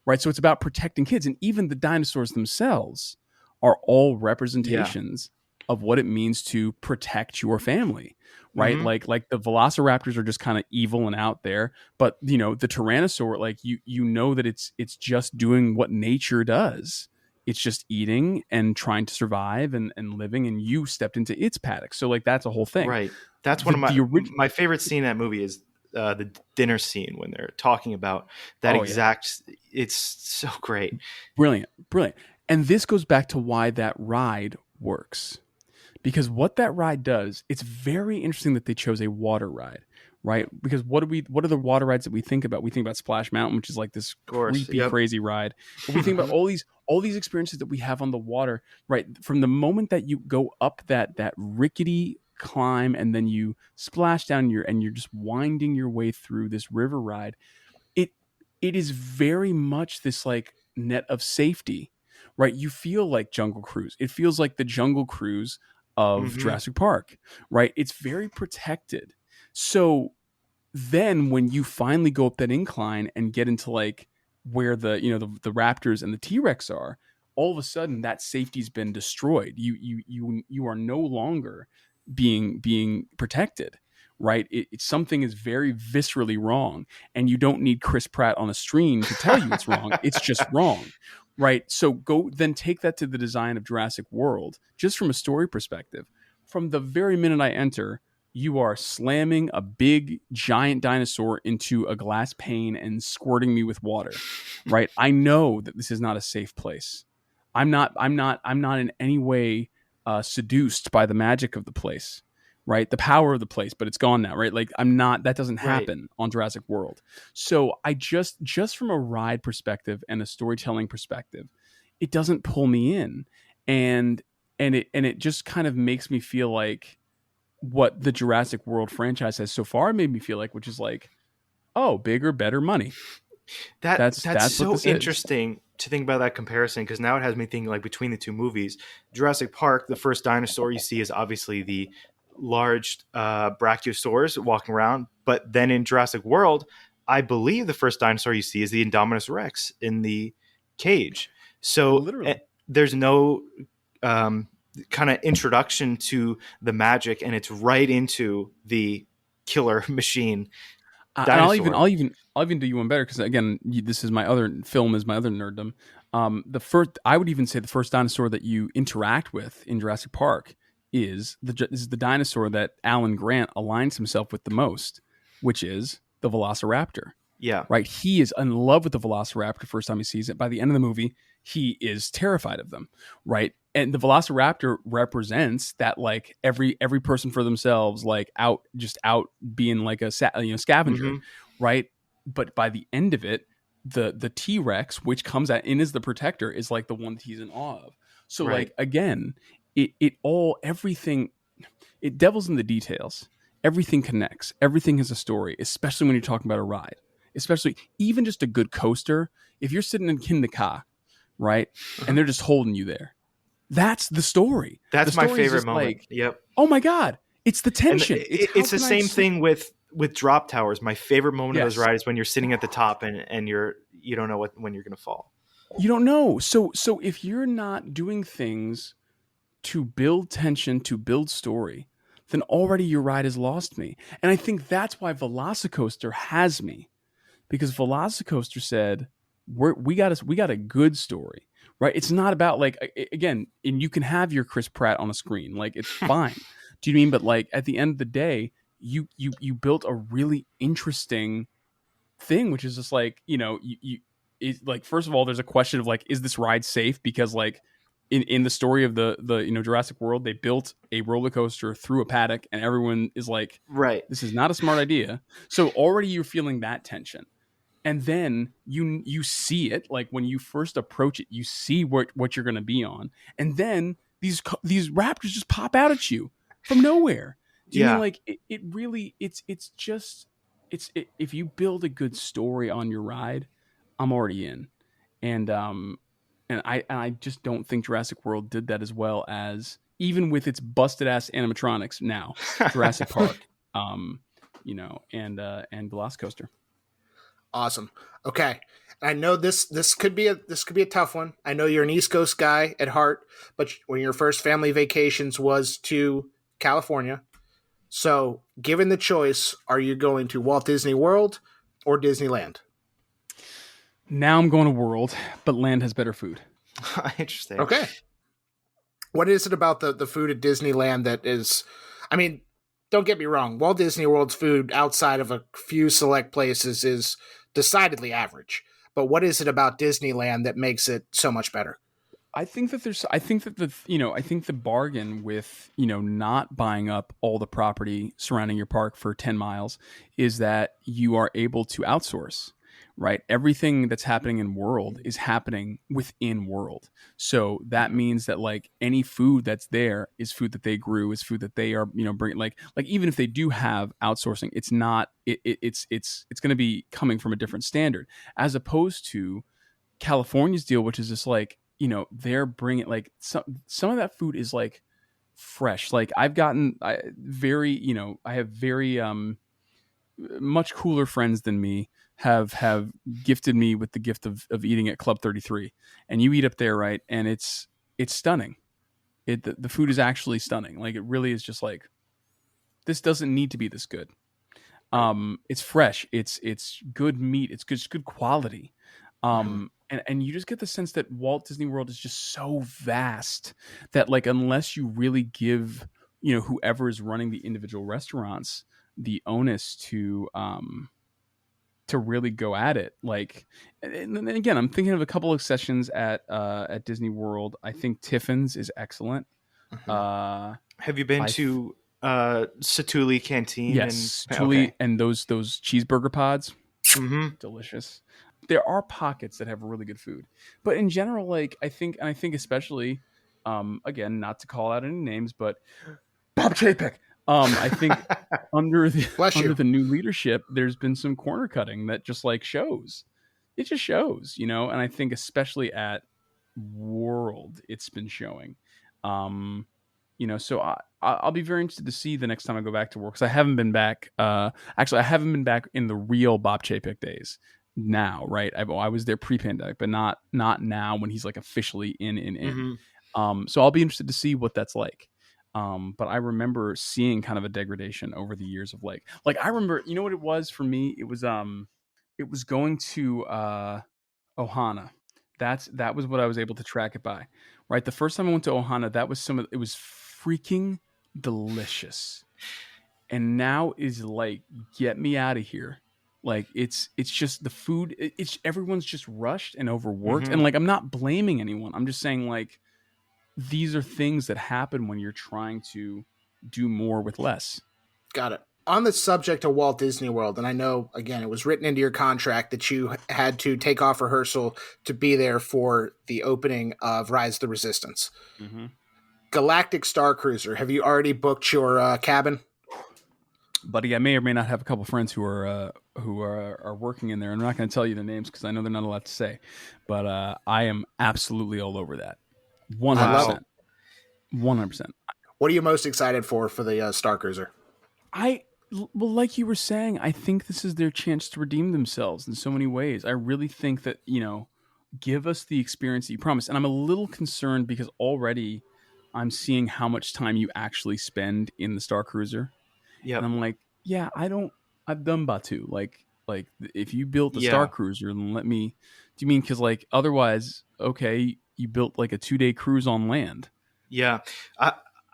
right? So it's about protecting kids. And even the dinosaurs themselves are all representations of what it means to protect your family, right? Like the velociraptors are just kind of evil and out there, but the tyrannosaur, like you know that it's just doing what nature does. It's just eating and trying to survive and living, and you stepped into its paddock. So like that's a whole thing, right? That's one of my favorite scene in that movie is the dinner scene when they're talking about that exact. Yeah. It's so great, brilliant. And this goes back to why that ride works. Because what that ride does, it's very interesting that they chose a water ride, right? Because what are the water rides that we think about? We think about Splash Mountain, which is like this creepy, crazy ride. But we think about all these experiences that we have on the water, right? From the moment that you go up that rickety climb and then you splash down and you're just winding your way through this river ride, it is very much this like net of safety, right? You feel like Jungle Cruise. It feels like the Jungle Cruise of Jurassic Park, right? It's very protected. So then when you finally go up that incline and get into like where the raptors and the T-Rex are, all of a sudden that safety's been destroyed. You are no longer being protected, right? Something is very viscerally wrong, and you don't need Chris Pratt on a screen to tell you it's wrong. It's just wrong. Right. So go then take that to the design of Jurassic World, just from a story perspective. From the very minute I enter, you are slamming a big giant dinosaur into a glass pane and squirting me with water. Right. I know that this is not a safe place. I'm not in any way seduced by the magic of the place. Right. The power of the place, but it's gone now. Right. Like that doesn't happen on Jurassic World. So I just from a ride perspective and a storytelling perspective, it doesn't pull me in. And it just kind of makes me feel like what the Jurassic World franchise has so far made me feel like, which is like, oh, bigger, better money. That's so interesting to think about that comparison, because now it has me thinking like between the two movies. Jurassic Park, the first dinosaur you see is obviously the large brachiosaurs walking around, but then in Jurassic World, I believe the first dinosaur you see is the Indominus Rex in the cage. So there's no kind of introduction to the magic, and it's right into the killer machine dinosaur. I'll even do you one better, because again, this is my other nerddom. I would even say the first dinosaur that you interact with in Jurassic Park is the dinosaur that Alan Grant aligns himself with the most, which is the Velociraptor. Yeah. Right. He is in love with the Velociraptor first time he sees it. By the end of the movie, he is terrified of them. Right. And the Velociraptor represents that, like every person for themselves, like out being like a scavenger. Right. But by the end of it, the T-Rex, which comes in as the protector, is like the one that he's in awe of. So like, again, everything devils in the details. Everything connects. Everything has a story, especially when you're talking about a ride. especially even just a good coaster. If you're sitting in the car, right, and they're just holding you there, that's the story. That's the my story is favorite just moment. like, Yep. oh my God, it's the And tension. it's the same thing with drop towers. My favorite moment of those Yes. rides is when you're sitting at the top and you don't know when you're going to fall. You don't know. So if you're not doing things to build tension, to build story, then already your ride has lost me. And I think that's why Velocicoaster has me, because Velocicoaster said, we got a good story, right? It's not about like, again, and you can have your Chris Pratt on a screen, like it's fine. Do you mean? But like at the end of the day, you built a really interesting thing, which is just like, like, first of all, there's a question of like, is this ride safe? Because like in the story of the Jurassic World, they built a roller coaster through a paddock, and everyone is like, Right. this is not a smart idea. So already you're feeling that tension. And then you see it, like when you first approach it, you see what you're going to be on, and then these raptors just pop out at you from nowhere. Do you mean like it really? If you build a good story on your ride, I'm already in, and I just don't think Jurassic World did that as well as, even with its busted ass animatronics now, Jurassic Park, and Velocicoaster. Awesome. Okay. I know this could be a tough one. I know you're an East Coast guy at heart, but when your first family vacations was to California. So, given the choice, are you going to Walt Disney World or Disneyland? Now I'm going to World, but Land has better food. Interesting. Okay. What is it about the food at Disneyland that is, I mean, don't get me wrong, Walt Disney World's food outside of a few select places is decidedly average. But what is it about Disneyland that makes it so much better? I think that the bargain with, not buying up all the property surrounding your park for 10 miles is that you are able to outsource, right? Everything that's happening in World is happening within World. So that means that like any food that's there is food that they grew, is food that they are, bringing, like even if they do have outsourcing, it's not, it's going to be coming from a different standard, as opposed to California's deal, which is just like, they're bringing like some of that food is like fresh. Like I have very much cooler friends than me have gifted me with the gift of eating at Club 33, and you eat up there, right? And it's stunning. The food is actually stunning. Like it really is just like, this doesn't need to be this good. It's fresh. It's good meat. It's good quality. And you just get the sense that Walt Disney World is just so vast that like, unless you really give, whoever is running the individual restaurants the onus to really go at it. Like, and then again, I'm thinking of a couple of sessions at Disney World. I think Tiffin's is excellent. Have you been to Satuli Canteen? Yes, Satuli, and those cheeseburger pods. Mm-hmm. Delicious. There are pockets that have really good food, but in general, like I think especially, again, not to call out any names, but Bob Chapek. I think under the new leadership, there's been some corner cutting that just like shows. It just shows, and I think especially at World, it's been showing. So I'll be very interested to see the next time I go back to work, because I haven't been back. Actually, I haven't been back in the real Bob Chapek days. Now, right? I was there pre-pandemic, but not now when he's like officially in. Mm-hmm. So I'll be interested to see what that's like. But I remember seeing kind of a degradation over the years of like I remember, you know what it was for me? It was going to Ohana. That was what I was able to track it by. Right? The first time I went to Ohana, it was freaking delicious. And now is like, get me out of here. Like it's just the food. It's everyone's just rushed and overworked. Mm-hmm. And like, I'm not blaming anyone. I'm just saying like, these are things that happen when you're trying to do more with less. Got it. On the subject of Walt Disney World, and I know, again, it was written into your contract that you had to take off rehearsal to be there for the opening of Rise of the Resistance. Mm-hmm. Galactic Star Cruiser, have you already booked your cabin? buddy, I may or may not have a couple friends who are working in there. I'm not going to tell you the names because I know they're not allowed to say, but I am absolutely all over that. I love 100%. it. 100%. What are you most excited for the Star Cruiser? Well, like you were saying, I think this is their chance to redeem themselves in so many ways. I really think that, give us the experience that you promised. And I'm a little concerned because already I'm seeing how much time you actually spend in the Star Cruiser. And Yep. I'm like, yeah, I've done Batu. Like if you built the Star Yeah. Cruiser, then do you mean, cause like otherwise, okay, you built like a 2-day cruise on land. Yeah.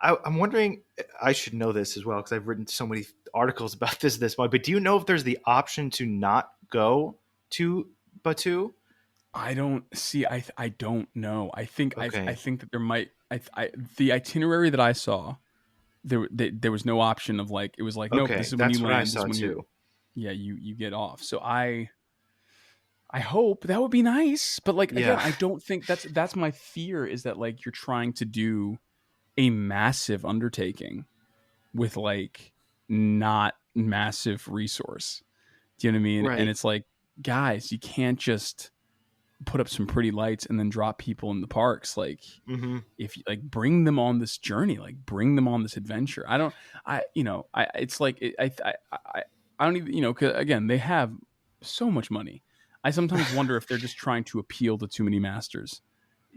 I'm wondering, I should know this as well because I've written so many articles about this point, but do you know if there's the option to not go to Batu? I don't see. I don't know. I think Okay. I think that there might. The itinerary that I saw, there was no option of like it was like nope. Okay, This is when that's you what I land. This is saw when too. you get off. So I hope that would be nice. But like again, Yeah. I don't think that's my fear is that like you're trying to do a massive undertaking with like not massive resource. Do you know what I mean? And Right. it's like guys, you can't just put up some pretty lights and then drop people in the parks. Like Mm-hmm. if you like bring them on this journey, like bring them on this adventure. It's like I don't even, 'cause again, they have so much money. I sometimes wonder if they're just trying to appeal to too many masters.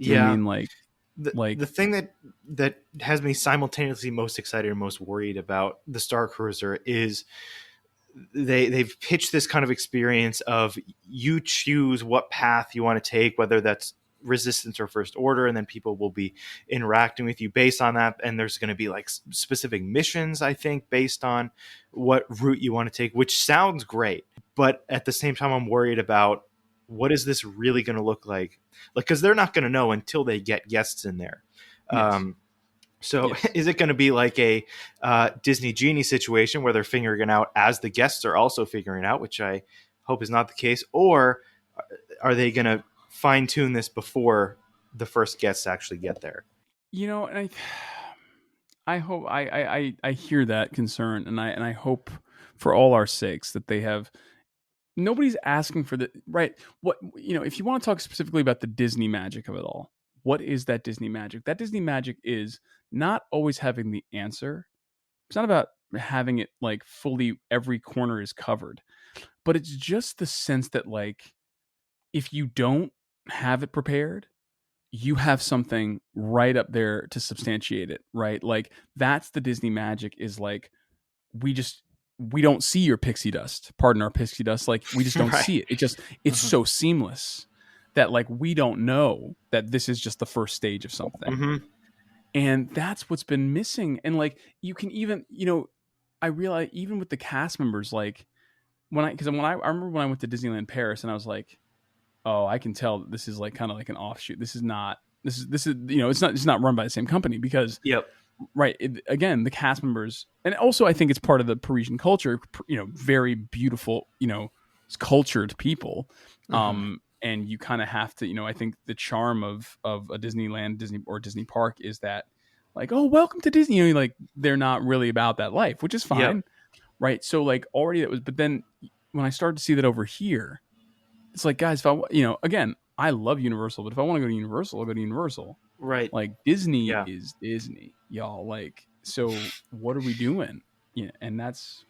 Do you know what I Yeah. mean? The thing that has me simultaneously most excited and most worried about the Star Cruiser is they've pitched this kind of experience of you choose what path you want to take, whether that's resistance or first order, and then people will be interacting with you based on that, and there's going to be like specific missions, I think, based on what route you want to take, which sounds great, but at the same time I'm worried about what is this really going to look like because they're not going to know until they get guests in there. Yes. So Yes. is it going to be like a Disney Genie situation where they're figuring it out as the guests are also figuring it out, which I hope is not the case? Or are they going to fine tune this before the first guests actually get there? And I hope I hear that concern, and I hope for all our sakes that they have. Nobody's asking for the right. What if you want to talk specifically about the Disney magic of it all, what is that Disney magic? That Disney magic is not always having the answer. It's not about having it like fully every corner is covered, but it's just the sense that like if you don't have it prepared, you have something right up there to substantiate it, right? Like that's the Disney magic is like we don't see your pixie dust. Pardon our pixie dust. Like we just don't Right. see it. It's so seamless that like we don't know that this is just the first stage of something. Mm-hmm. And that's what's been missing. And like you can even, I realize even with the cast members, like I remember when I went to Disneyland Paris and I was like, oh, I can tell that this is like kind of like an offshoot. This is it's not run by the same company because Yep. right. Again, the cast members, and also I think it's part of the Parisian culture. Very beautiful, cultured people. Mhm. And you kind of have to, I think the charm of a Disney Park is that, like, oh, welcome to Disney. Like they're not really about that life, which is fine, Yep. right? So like already that was, but then when I started to see that over here, it's like, guys, if I, again, I love Universal, but if I want to go to Universal, I'll go to Universal. Right. Like Disney Yeah. is Disney, y'all. Like, so what are we doing? And that's,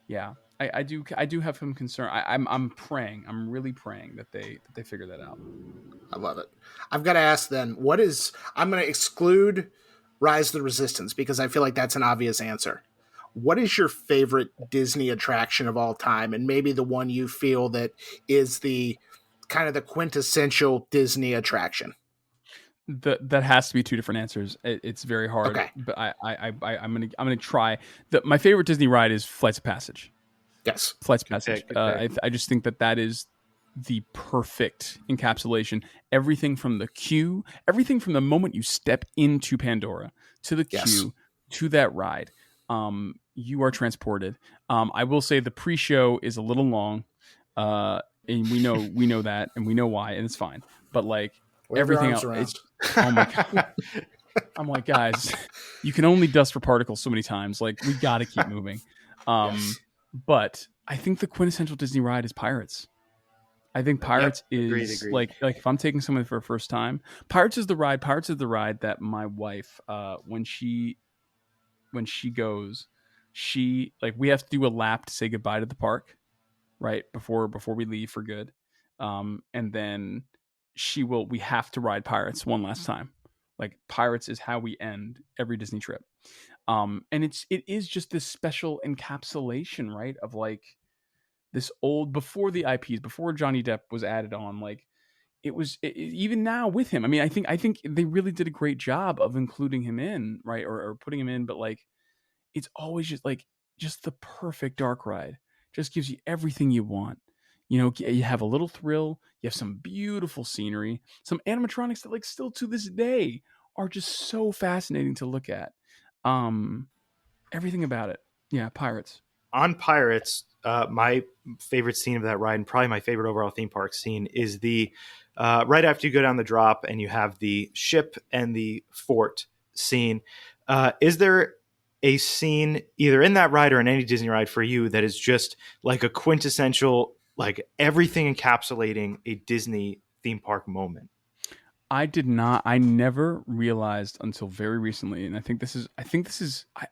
yeah. I do have some concern. I'm praying. I'm really praying that they figure that out. I love it. I've got to ask then, I'm going to exclude Rise of the Resistance because I feel like that's an obvious answer. What is your favorite Disney attraction of all time? And maybe the one you feel that is the kind of the quintessential Disney attraction. That has to be two different answers. It's very hard, Okay. but I'm gonna try. My favorite Disney ride is Flights of Passage. Yes. Flights of Passage. Good pick. I just think that is the perfect encapsulation. Everything from the queue, everything from the moment you step into Pandora to the queue to that ride, you are transported. I will say the pre-show is a little long, and we know that, and we know why, and it's fine. But like everything else, oh my god. I'm like, guys, you can only dust for particles so many times. Like, we got to keep moving. Yes. But I think the quintessential Disney ride is Pirates. I think Pirates Agreed. is like if I'm taking someone for a first time, Pirates is the ride. Pirates is the ride that my wife, when she goes, she like we have to do a lap to say goodbye to the park, right before we leave for good, and then we have to ride Pirates one last time. Like Pirates is how we end every Disney trip, and it is just this special encapsulation, right, of like this old before the IPs, before Johnny Depp was added on, like even now with him. I mean, I think they really did a great job of including him in, right, or putting him in, but like it's always just the perfect dark ride. Just gives you everything you want. You know, you have a little thrill, you have some beautiful scenery, some animatronics that like still to this day are just so fascinating to look at. Everything about it. Yeah, Pirates. On Pirates, my favorite scene of that ride, and probably my favorite overall theme park scene, is the right after you go down the drop and you have the ship and the fort scene. Is there a scene either in that ride or in any Disney ride for you that is just like a quintessential, like everything encapsulating a Disney theme park moment? I never realized until very recently, and I think this is,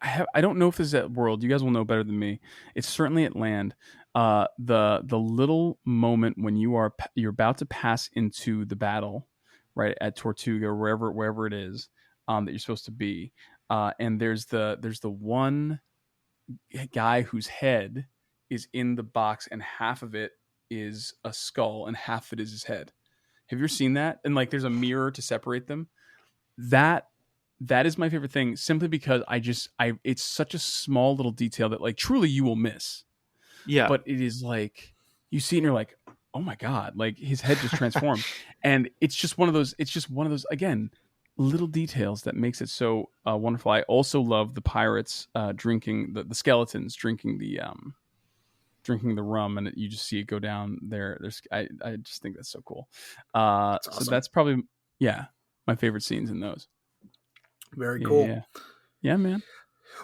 I don't know if this is at World. You guys will know better than me. It's certainly at Land. The little moment when you're about to pass into the battle, right at Tortuga, wherever it is, that you're supposed to be, and there's the one guy whose head is in the box, and half of it is a skull, and half of it is his head. Have you ever seen that? And like, there's a mirror to separate them. That is my favorite thing, simply because it's such a small little detail that like truly you will miss. Yeah. But it is like, you see it and you're like, oh my God, like his head just transformed. And it's just one of those, again, little details that makes it so wonderful. I also love the pirates drinking, the skeletons drinking the rum, and you just see it go down there. I just think that's so cool. That's awesome. So that's probably my favorite scenes in those. Very cool. Yeah, man.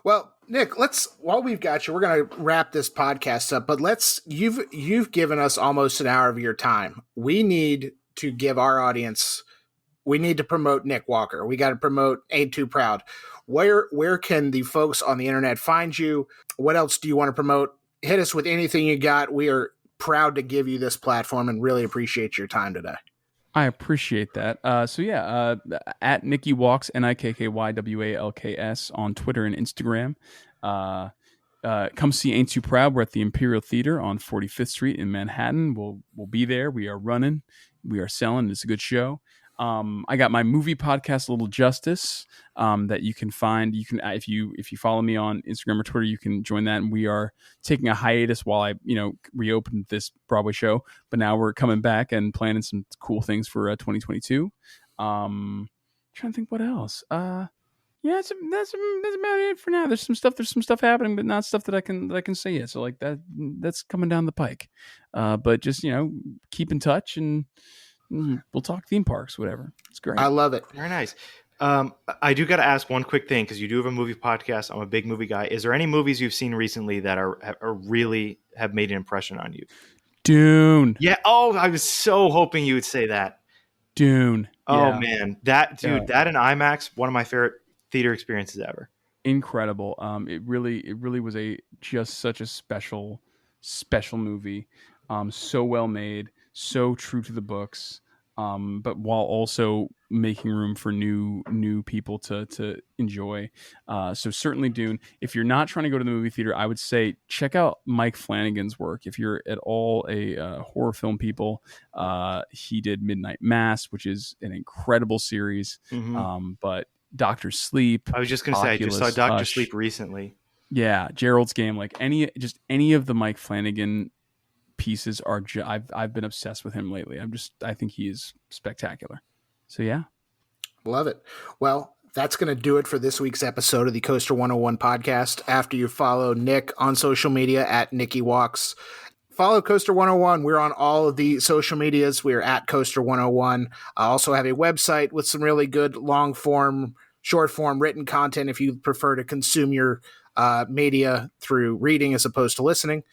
Well, Nik, while we've got you, we're going to wrap this podcast up, but you've given us almost an hour of your time. We need to give our audience, we need to promote Nik Walker. We got to promote Ain't Too Proud. Where can the folks on the internet find you? What else do you want to promote? Hit us with anything you got. We are proud to give you this platform and really appreciate your time today. I appreciate that. At Nikki Walks, NIKKYWALKS on Twitter and Instagram. Come see Ain't Too Proud. We're at the Imperial Theater on 45th Street in Manhattan. We'll be there. We are running. We are selling. It's a good show. I got my movie podcast, Little Justice, that you can find. You can, if you follow me on Instagram or Twitter, you can join that. And we are taking a hiatus while I, reopened this Broadway show. But now we're coming back and planning some cool things for 2022. Trying to think what else. That's about it for now. There's some stuff happening, but not stuff that I can say yet. So like that's coming down the pike. But just keep in touch and. We'll talk theme parks, whatever. It's great. I love it. Very nice. I do got to ask one quick thing, because you do have a movie podcast. I'm a big movie guy. Is there any movies you've seen recently that are really have made an impression on you? Dune. Yeah. Oh, I was so hoping you would say that. Dune. Oh man, that in IMAX, one of my favorite theater experiences ever. Incredible. It really was just such a special movie. So well made. So true to the books, but while also making room for new people to enjoy. So certainly Dune. If you're not trying to go to the movie theater, I would say check out Mike Flanagan's work. If you're at all a horror film people, he did Midnight Mass, which is an incredible series. Mm-hmm. But Doctor Sleep. I was just going to say, I just saw Doctor Sleep recently. Yeah, Gerald's Game. Like any of the Mike Flanagan pieces are I've been obsessed with him lately. I think he is spectacular. So yeah. Love it. Well, that's going to do it for this week's episode of the Coaster 101 podcast. After you follow Nik on social media at Nikki Walks, follow Coaster 101. We're on all of the social medias. We're at Coaster 101. I also have a website with some really good long form, short form written content if you prefer to consume your media through reading as opposed to listening.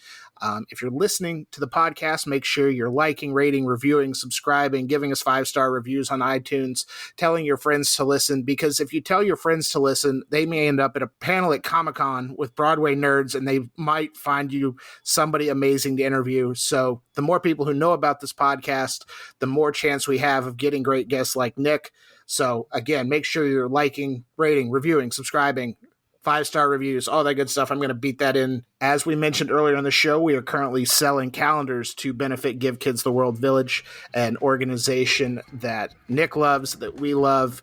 If you're listening to the podcast, make sure you're liking, rating, reviewing, subscribing, giving us 5-star reviews on iTunes, telling your friends to listen, because if you tell your friends to listen, they may end up at a panel at Comic-Con with Broadway nerds, and they might find you somebody amazing to interview. So the more people who know about this podcast, the more chance we have of getting great guests like Nik. So again, make sure you're liking, rating, reviewing, subscribing, 5-star reviews, all that good stuff. I'm going to beat that in. As we mentioned earlier on the show, we are currently selling calendars to benefit Give Kids the World Village, an organization that Nik loves, that we love.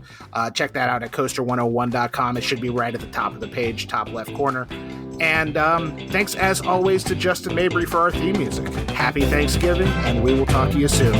Check that out at Coaster101.com. It should be right at the top of the page, top left corner. And thanks, as always, to Justin Mabry for our theme music. Happy Thanksgiving, and we will talk to you soon.